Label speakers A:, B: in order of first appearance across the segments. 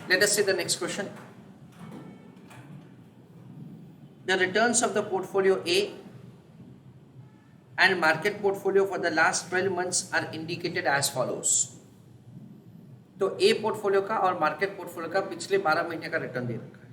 A: Let us see the next question. The returns of the portfolio A and market portfolio for the last 12 months are indicated as follows. तो A portfolio का और market portfolio का पिछले 12 महीने का return दे रखा है.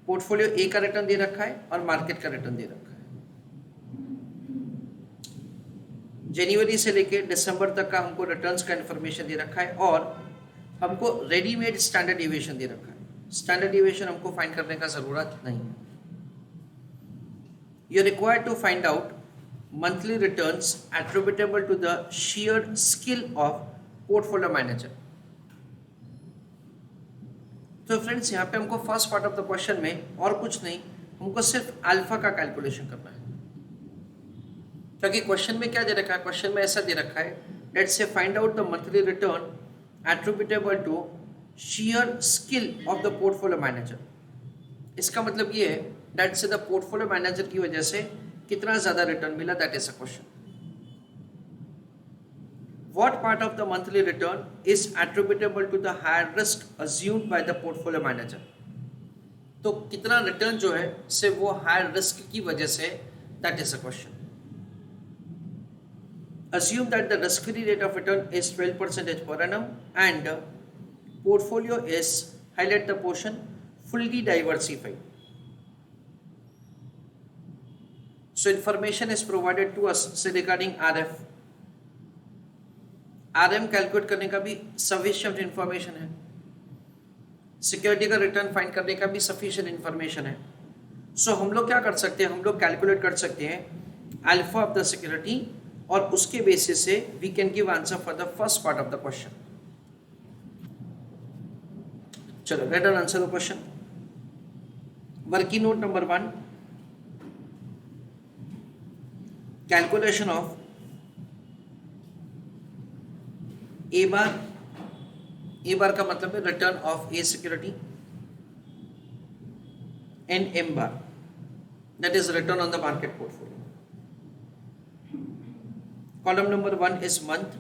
A: Portfolio A का रिटर्न दे रखा है और मार्केट का रिटर्न दे रखा है. जनवरी से लेके दिसंबर तक का हमको रिटर्न्स का इंफॉर्मेशन दे रखा है और हमको रेडीमेड स्टैंडर्ड डिविएशन दे रखा है. स्टैंडर्ड डिविएशन हमको फाइंड करने का जरूरत नहीं है. You are required to find out monthly returns attributable to the sheer skill of portfolio manager. तो फ्रेंड्स यहाँ पे हमको first part of the question में और कुछ नहीं, हमको सिर्फ अल्फा का कैलकुलेशन करना है. क्योंकि क्वेश्चन में क्या दे रखा है, क्वेश्चन में ऐसा दे रखा है, let's say find out the monthly return attributable to sheer skill of the portfolio manager. इसका मतलब ये है दैट से द पोर्टफोलियो मैनेजर की वजह से कितना ज्यादा रिटर्न मिला, that is a question. What part of the monthly return is attributable to the higher risk assumed by the portfolio manager? तो कितना रिटर्न जो है से वो हायर रिस्क की वजह से, that is a question. Assume that the risk-free rate of return is 12% per annum and portfolio is, highlight the portion, fully diversified. So information is provided to us say regarding RF. RM calculate करने का भी sufficient information है. Security का return find करने का भी sufficient information है. सो हम लोग क्या कर सकते हैं, हम लोग कैलकुलेट कर सकते हैं अल्फा ऑफ द सिक्योरिटी और उसके बेसिस से we can give answer for the first part of the question. चलो let us answer the question. Working note number 1, calculation of A bar. A bar का मतलब है return of A security and M bar, that is return on the market portfolio. Column number 1 is month,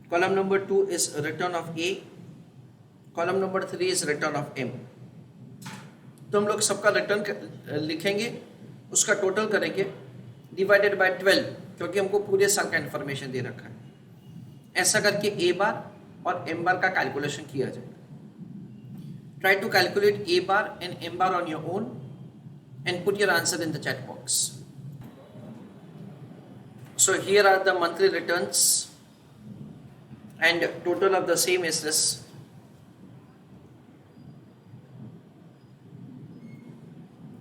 A: column number 2 is return of A, column number 3 is return of M. तो हम लोग सबका return लिखेंगे, उसका total करेंगे divided by 12, क्योंकि हमको पूरे साल का इंफॉर्मेशन दे रखा है. ऐसा करके ए बार और एम बार का कैलकुलेशन किया जाएगा. Try to calculate A bar and M bar on your own and put your answer in the chat box. So here are the monthly returns and total of the same is this.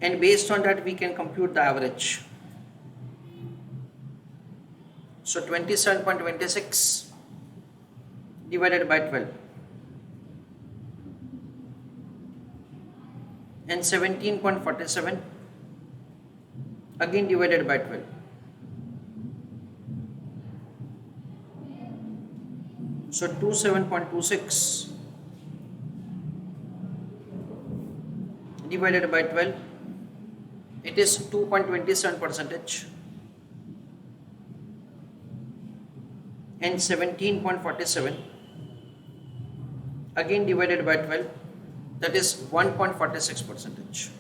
A: And based on that we can compute the average. So 27.26 divided by 12 and 17.47 again divided by 12. So 27.26 divided by 12, it is 2.27% and 17.47 again divided by 12, that is 1.46%.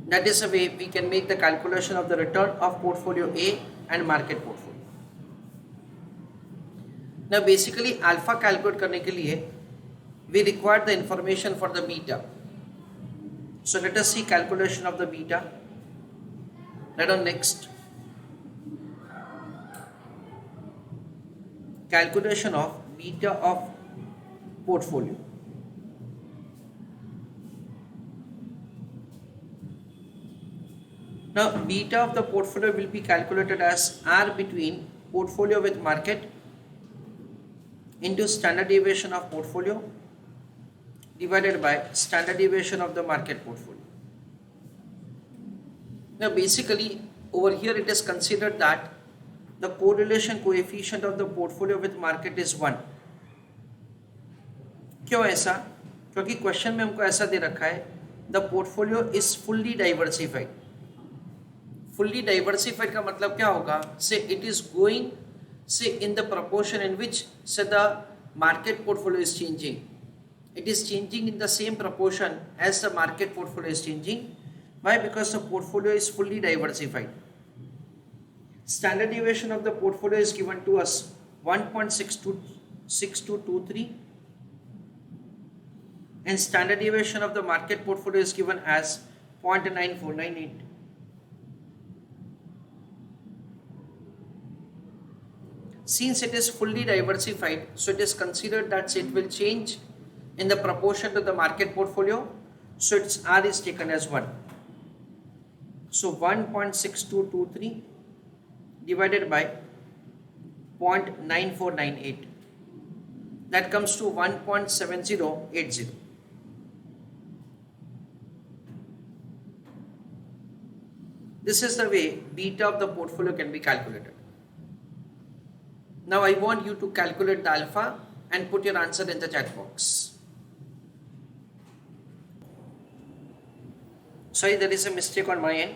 A: That is a way we can make the calculation of the return of portfolio A and market portfolio. Now basically alpha calculate करने के लिए we require the information for the beta. So let us see calculation of the beta. Let us next. Calculation of beta of portfolio. Now beta of the portfolio will be calculated as R between portfolio with market into standard deviation of portfolio divided by standard deviation of the market portfolio. Now basically over here it is considered that the correlation coefficient of the portfolio with market is 1. क्यों ऐसा? क्योंकि question में हमको ऐसा दे रखा है the portfolio is fully diversified. Fully diversified का मतलब क्या होगा, से it is going say in the proportion in which say the market portfolio is changing. It is changing in the same proportion as the market portfolio is changing. Why? Because the portfolio is fully diversified. Standard deviation of the portfolio is given to us 1.6223 and standard deviation of the market portfolio is given as 0.9498. Since it is fully diversified, so it is considered that it will change in the proportion to the market portfolio, so its R is taken as 1. So 1.6223 divided by 0.9498, that comes to 1.7080. This is the way beta of the portfolio can be calculated. Now I want you to calculate the alpha and put your answer in the chat box. Sorry, there is a mistake on my end.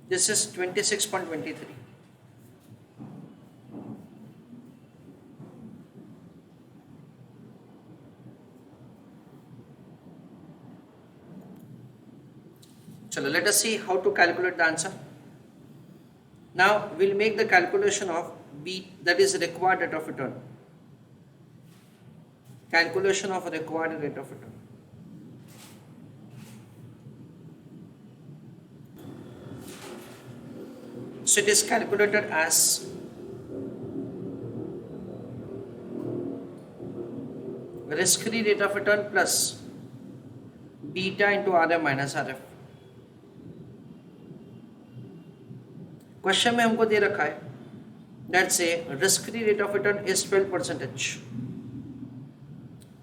A: This is 26.23. Chalo, let us see how to calculate the answer. Now we'll make the calculation of B, that is required rate of return. Calculation of required rate of return. So it is calculated as risk-free rate of return plus beta into RM minus RF. Question में हमको दे रखा है that से risk free rate of return is 12%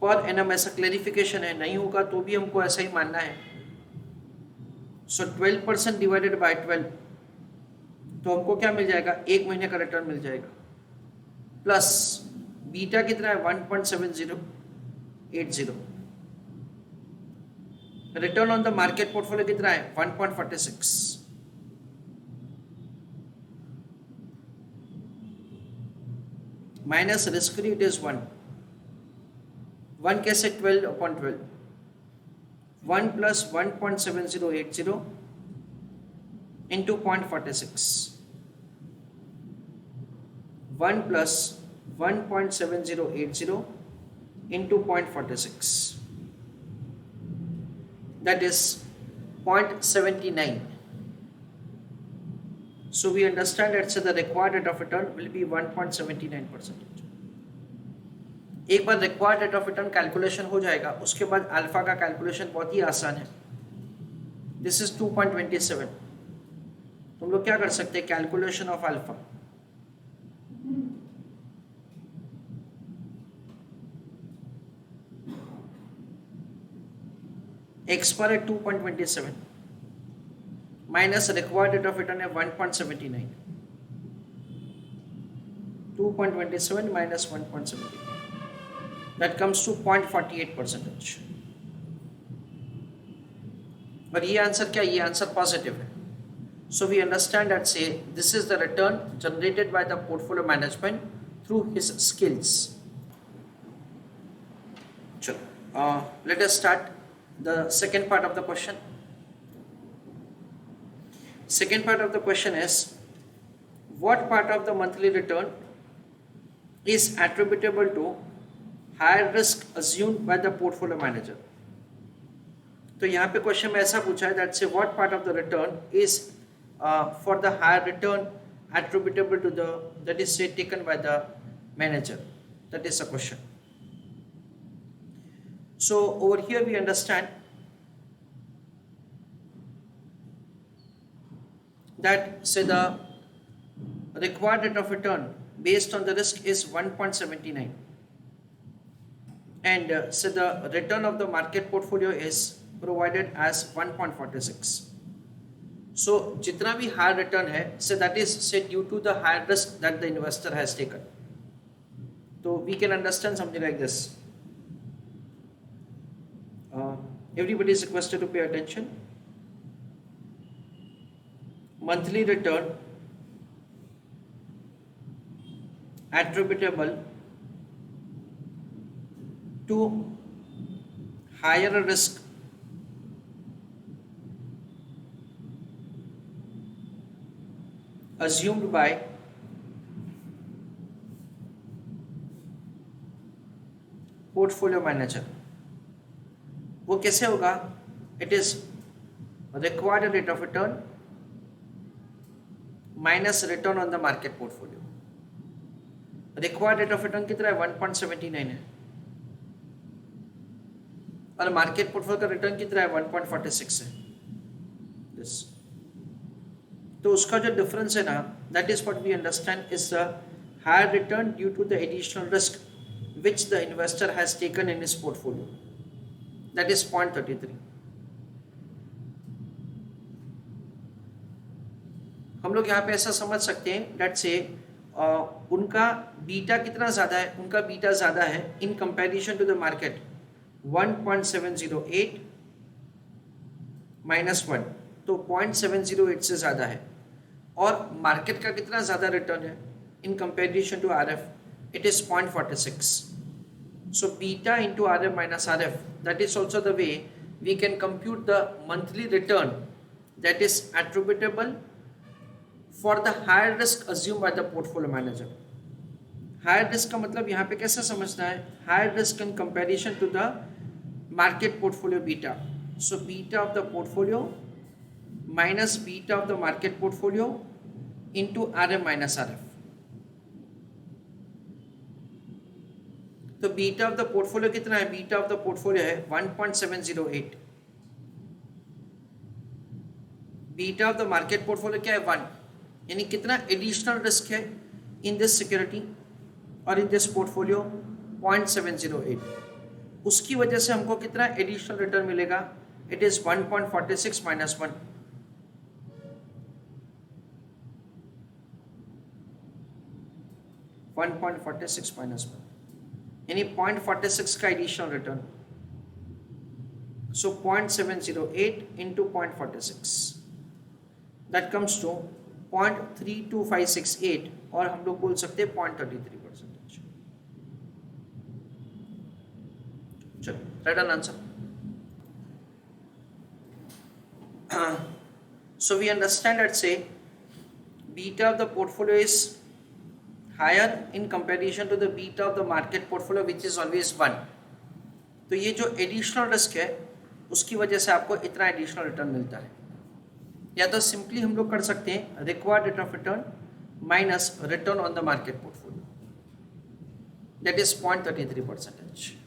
A: per annum, ऐसा clarification है, नहीं होगा तो भी हमको ऐसा ही मानना है. सो 12% डिवाइडेड बाय 12, तो हमको क्या मिल जाएगा, एक महीने का रिटर्न मिल जाएगा, प्लस बीटा कितना है 1.7080, return on the market portfolio कितना है 1.46, minus risk free it is 1 कैसे 12/12, 1 plus 1.7080 into 0.46, 1 plus 1.7080 into 0.46, that is 0.79. So we understand that the required rate of return will be 1.79%. एक बार required rate of return calculation हो जाएगा, उसके बाद alpha का कैलकुलेशन बहुत ही आसान है. This is 2.27. तुम लोग क्या कर सकते हैं, कैलकुलेशन ऑफ अल्फा. एक्स पर है 2.27 minus required rate of return है 1.79. 2.27 minus 1.79, that comes to 0.48%. but ये आंसर क्या, ये आंसर पॉजिटिव है. So we understand that say this is the return generated by the portfolio management through his skills. Let us start the second part of the question. Second part of the question is, what part of the monthly return is attributable to higher risk assumed by the portfolio manager? तो यहाँ पे question में ऐसा पूछा है that say what part of the return is for the higher return attributable to the, that is say taken by the manager. That is the question. So over here we understand that say the required rate of return based on the risk is 1.79 and say the return of the market portfolio is provided as 1.46. So जितना भी higher return है, say that is say due to the higher risk that the investor has taken. So we can understand something like this. Everybody is requested to pay attention. Monthly return attributable to higher risk assumed by portfolio manager. वो कैसे होगा? It is required rate of return minus return on the market portfolio. Required rate of return कितना है? 1.79 है और market portfolio का return कितना है? 1.46 है. Yes. तो उसका जो डिफरेंस है ना, that is what we understand is the higher return due to the additional risk which the investor has taken in his portfolio. That is 0.33. हम लोग यहाँ पे ऐसा समझ सकते हैं डेट से उनका बीटा कितना ज़्यादा है? उनका बीटा ज़्यादा है in comparison to the market 1.708 -1, तो 0.708 से ज़्यादा है. और मार्केट का कितना ज़्यादा रिटर्न है in comparison to RF? It is 0.46. So beta into RM minus RF, that is also the way we can compute the monthly return that is attributable for the higher risk assumed by the portfolio manager. Higher risk का मतलब यहाँ पे कैसे समझना है? Higher risk in comparison to the market portfolio beta. So beta of the portfolio minus beta of the market portfolio into RM minus RF. तो beta of the portfolio कितना है? बीटा ऑफ द पोर्टफोलियो है 1.708. Beta of the market portfolio क्या है? 1. यानी कितना additional risk है in this security और इन दिस पोर्टफोलियो? 0.708. उसकी वजह से हमको कितना एडिशनल रिटर्न मिलेगा? It is 1.46 - 1. -1. यानी 0.46 का additional return. So 0.708 into 0.46 that comes to 0.32568 और हम लोग बोल सकते हैं 0.33%. चलो right answer. So we understand that से beta of the portfolio is higher in comparison to the beta of the market portfolio which is always 1. तो ये जो एडिशनल रिस्क है उसकी वजह से आपको इतना एडिशनल रिटर्न मिलता है. या तो सिंपली हम लोग कर सकते हैं required rate of return minus return on the market portfolio, that is 0.33%.